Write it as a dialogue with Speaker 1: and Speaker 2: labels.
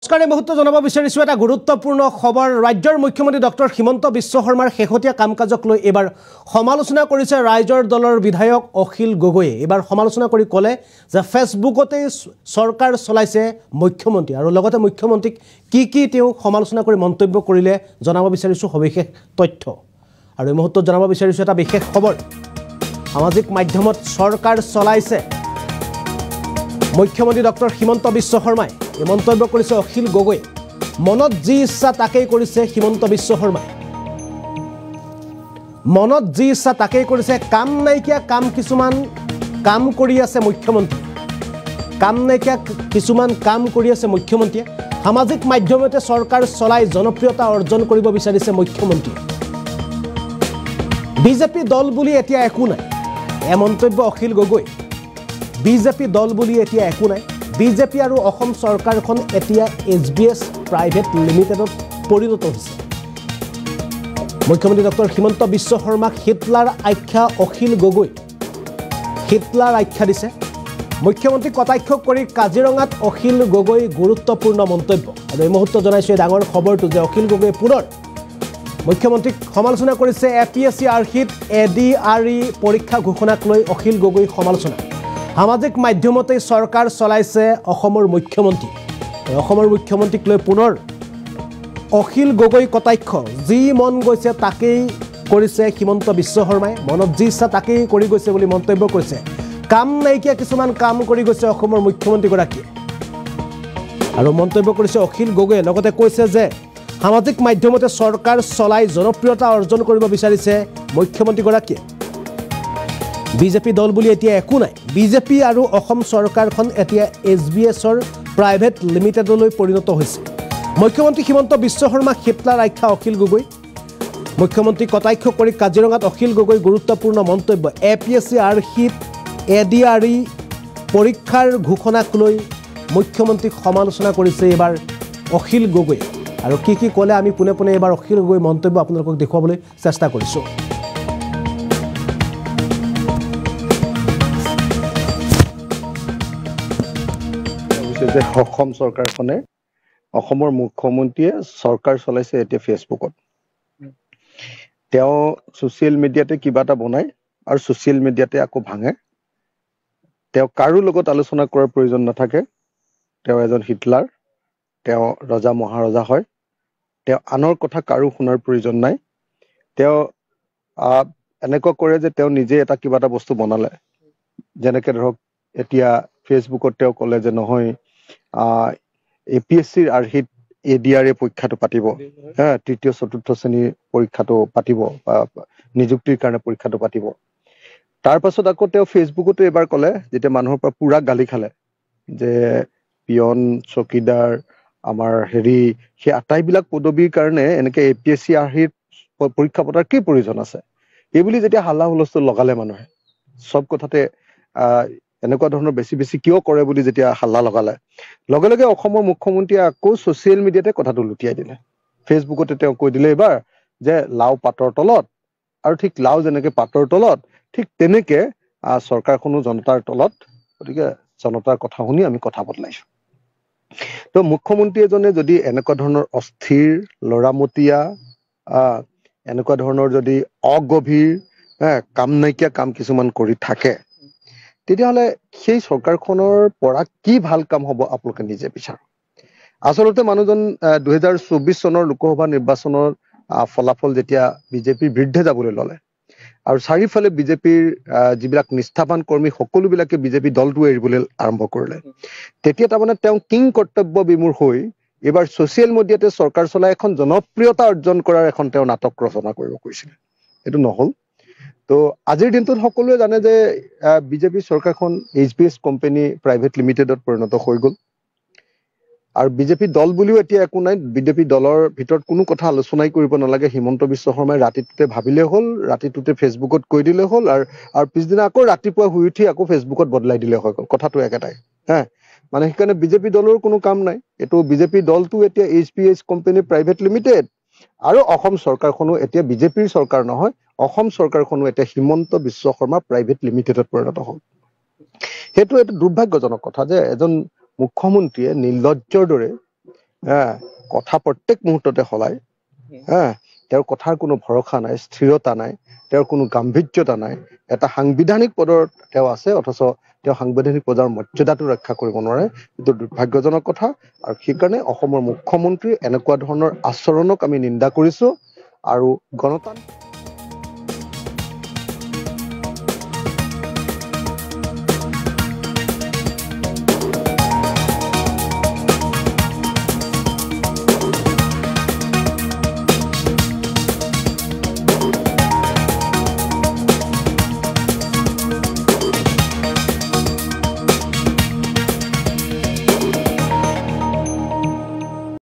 Speaker 1: নমস্কাৰ মুহূৰ্ত জনাব বিচাৰিছো এটা গুৰুত্বপূৰ্ণ খবৰ ৰাজ্যৰ মুখ্যমন্ত্ৰী ডক্টৰ হিমন্ত বিশ্ব শৰ্মাৰ শেহতীয়া কামকাজক লৈ এবাৰ সমালোচনা কৰিছে ৰাইজৰ দলৰ বিধায়ক অখিল গগৈয়ে এবাৰ সমালোচনা কৰি ক'লে যে ফেসবুকতে চৰকাৰ চলাইছে মুখ্যমন্ত্ৰী আৰু লগতে মুখ্যমন্ত্ৰীক কি তেওঁ সমালোচনা কৰি মন্তব্য কৰিলে জনাব বিচাৰিছো সবিশেষ তথ্য আৰু এই মুহূৰ্তত জনাব বিচাৰিছো এটা বিশেষ খবৰ সামাজিক মাধ্যমত চৰকাৰ চলাইছে মুখ্যমন্ত্ৰী ডক্টৰ হিমন্ত বিশ্ব শৰ্মাই এই মন্তব্য কৰিছে অখিল গগৈ মনত যি ইচ্ছা তাকেই কৰিছে হিমন্ত বিশ্ব শৰ্মাই মনত যি ইচ্ছা তাকেই কৰিছে কাম নাইকিয়া কাম কিছুমান কাম কৰি আছে মুখ্যমন্ত্ৰী কাম নাইকিয়া কিছুমান কাম কৰি আছে মুখ্যমন্ত্ৰীয়ে সামাজিক মাধ্যমতে চৰকাৰ চলাই জনপ্ৰিয়তা অৰ্জন কৰিব বিচাৰিছে মুখ্যমন্ত্ৰী বিজেপি দল বুলি এতিয়া একো নাই এই মন্তব্য অখিল গগৈ বিজেপি দল বুলি এতিয়া একো নাই বিজেপি আৰু অসম চৰকাৰখন এতিয়া এছবিএছ প্ৰাইভেট লিমিটেডত পৰিণত হৈছে মুখ্যমন্ত্ৰী ডক্টৰ হিমন্ত বিশ্ব শৰ্মাক হিটলাৰ আখ্যা অখিল গগৈ হিটলাৰ আখ্যা দিছে মুখ্যমন্ত্ৰী কটাক্ষ কৰি কাজিৰঙাত অখিল গগৈ গুৰুত্বপূৰ্ণ মন্তব্য আৰু এই মুহূৰ্তত জনাইছো এই ডাঙৰ খবৰটো যে অখিল গগৈ পুনৰ মুখ্যমন্ত্ৰীক সমালোচনা কৰিছে এপিএছচি আৰ্হিত এডিআৰই পৰীক্ষা ঘোষণাক লৈ অখিল গগৈ সমালোচনা সামাজিক মাধ্যমতে চৰকাৰ চলাইছে অসমৰ মুখ্যমন্ত্ৰী অসমৰ মুখ্যমন্ত্ৰীক লৈ পুনৰ অখিল গগৈ কটাক্ষ যি মন গৈছে তাকেই কৰিছে হিমন্ত বিশ্ব শৰ্মাই মনত যি ইচ্ছা তাকেই কৰি গৈছে বুলি মন্তব্য কৰিছে কাম নাইকিয়া কিছুমান কাম কৰি গৈছে অসমৰ মুখ্যমন্ত্ৰীগৰাকীয়ে আৰু মন্তব্য কৰিছে অখিল গগৈয়ে লগতে কৈছে যে সামাজিক মাধ্যমতে চৰকাৰ চলাই জনপ্ৰিয়তা অৰ্জন কৰিব বিচাৰিছে মুখ্যমন্ত্ৰীগৰাকীয়ে বিজেপি দল বুলি এতিয়া একো নাই বিজেপি আৰু অসম চৰকাৰখন এতিয়া এছবিএছৰ প্ৰাইভেট লিমিটেডলৈ পৰিণত হৈছে মুখ্যমন্ত্ৰী হিমন্ত বিশ্ব শৰ্মাক হিটলাৰ আখ্যা অখিল গগৈ মুখ্যমন্ত্ৰী কটাক্ষ কৰি কাজিৰঙাত অখিল গগৈ গুৰুত্বপূৰ্ণ মন্তব্য এপিএছচি আৰ্হিত এডিআৰই পৰীক্ষাৰ ঘোষণাক লৈ মুখ্যমন্ত্ৰীক সমালোচনা কৰিছে এবাৰ অখিল গগৈ আৰু কি ক'লে আমি পোনে পোনে এবাৰ অখিল গগৈ মন্তব্য আপোনালোকক দেখুৱাবলৈ চেষ্টা কৰিছোঁ
Speaker 2: যে অসম চৰকাৰখনে অসমৰ মুখ্যমন্ত্ৰীয়ে চৰকাৰ চলাইছে এতিয়া ফেচবুকত তেওঁ ছ'চিয়েল মিডিয়াতে কিবা এটা বনায় আৰু ছ'চিয়েল মিডিয়াতে আকৌ ভাঙে তেওঁ কাৰো লগত আলোচনা কৰাৰ প্ৰয়োজন নাথাকে তেওঁ এজন হিটলাৰ তেওঁ ৰজা মহাৰজা হয় তেওঁ আনৰ কথা কাৰো শুনাৰ প্ৰয়োজন নাই তেওঁ এনেকুৱা কৰে যে তেওঁ নিজে এটা কিবা এটা বস্তু বনালে যেনেকে ধৰক এতিয়া ফেচবুকত তেওঁ ক'লে যে নহয় এপিএছচিৰ আৰ্হিত এডিআৰই পৰীক্ষাটো পাতিব তৃতীয় চতুৰ্থ শ্ৰেণীৰ পৰীক্ষাটো পাতিব বা নিযুক্তিৰ কাৰণে পৰীক্ষাটো পাতিব তাৰ পাছত আকৌ তেওঁ ফেচবুকতো এবাৰ ক'লে যেতিয়া মানুহৰ পৰা পুৰা গালি খালে যে পিয়ন চকীদাৰ আমাৰ সেই আটাইবিলাক পদবীৰ কাৰণে এনেকে এপিএছচি আৰ্হিত পৰীক্ষা পতাৰ কি প্ৰয়োজন আছে এইবুলি যেতিয়া হাল্লা হুলস্থুল লগালে মানুহে চব কথাতে এনেকুৱা ধৰণৰ বেছি কিয় কৰে বুলি যেতিয়া হাল্লা লগালে লগে লগে অসমৰ মুখ্যমন্ত্ৰীয়ে আকৌ ছ'চিয়েল মিডিয়াতে কথাটো লুটিয়াই দিলে ফেচবুকতে তেওঁ কৈ দিলে এইবাৰ যে লাও পাতৰ তলত আৰু ঠিক লাও যেনেকে পাতৰ তলত ঠিক তেনেকে চৰকাৰখনো জনতাৰ তলত গতিকে জনতাৰ কথা শুনি আমি কথা বদলাইছো তো মুখ্যমন্ত্ৰী এজনে যদি এনেকুৱা ধৰণৰ অস্থিৰ লৰামতীয়া এনেকুৱা ধৰণৰ যদি অগভীৰ কাম নাইকিয়া কাম কিছুমান কৰি থাকে তেতিয়াহ'লে সেই চৰকাৰখনৰ পৰা কি ভাল কাম হ'ব আপোনালোকে নিজে বিচাৰক আচলতে মানুহজন 2024 চনৰ লোকসভা নিৰ্বাচনৰ ফলাফল যেতিয়া বিজেপিৰ বিৰুদ্ধে যাবলৈ ল'লে আৰু চাৰিওফালে বিজেপিৰ যিবিলাক নিষ্ঠাবান কৰ্মী সকলোবিলাকে বিজেপি দলটো এৰিবলৈ আৰম্ভ কৰিলে তেতিয়া তাৰমানে তেওঁ কিং কৰ্তব্য বিমূৰ হৈ এইবাৰ ছ'চিয়েল মিডিয়াতে চৰকাৰ চলাই এখন জনপ্ৰিয়তা অৰ্জন কৰাৰ এখন তেওঁ নাটক ৰচনা কৰিব কৈছিলে এইটো নহ'ল তো আজিৰ দিনটোত সকলোৱে জানে যে বিজেপি চৰকাৰখন এইচবিএছ কোম্পানী প্ৰাইভেট লিমিটেডত পৰিণত হৈ গ'ল আৰু বিজেপি দল বুলিও এতিয়া একো নাই বিজেপি দলৰ ভিতৰত কোনো কথা আলোচনাই কৰিব নালাগে হিমন্ত বিশ্ব শৰ্মাই ৰাতিটোতে ভাবিলে হ'ল ৰাতিটোতে ফেচবুকত কৈ দিলে হ'ল আৰু পিছদিনা আকৌ ৰাতিপুৱা শুই উঠি আকৌ ফেচবুকত বদলাই দিলে হৈ গ'ল কথাটো একেটাই মানে সেইকাৰণে বিজেপি দলৰ কোনো কাম নাই এইটো বিজেপি দলটো এতিয়া এইচপিএছ কোম্পানী প্ৰাইভেট লিমিটেড আৰু অসম চৰকাৰখনো এতিয়া বিজেপিৰ চৰকাৰ নহয় অসম চৰকাৰখনো এতিয়া হিমন্ত বিশ্ব শৰ্মা প্ৰাইভেট লিমিটেডত পৰিণত হ'ল সেইটো এটা দুৰ্ভাগ্যজনক কথা যে এজন মুখ্যমন্ত্ৰীয়ে নিৰ্লজ্জৰ দৰে কথা প্ৰত্যেক মুহূৰ্ততে সলায় তেওঁৰ কথাৰ কোনো ভৰসা নাই, স্থিৰতা নাই, তেওঁৰ কোনো গাম্ভীৰ্যতা নাই। এটা সাংবিধানিক পদৰ তেওঁ আছে, অথচ তেওঁ সাংবিধানিক পদৰ মৰ্যাদাটো ৰক্ষা কৰিব নোৱাৰে। এইটো দুৰ্ভাগ্যজনক কথা। আৰু সেইকাৰণে অসমৰ মুখ্যমন্ত্ৰীৰ এনেকুৱা ধৰণৰ আচৰণক আমি নিন্দা কৰিছো। আৰু গণতান্ত্ৰিক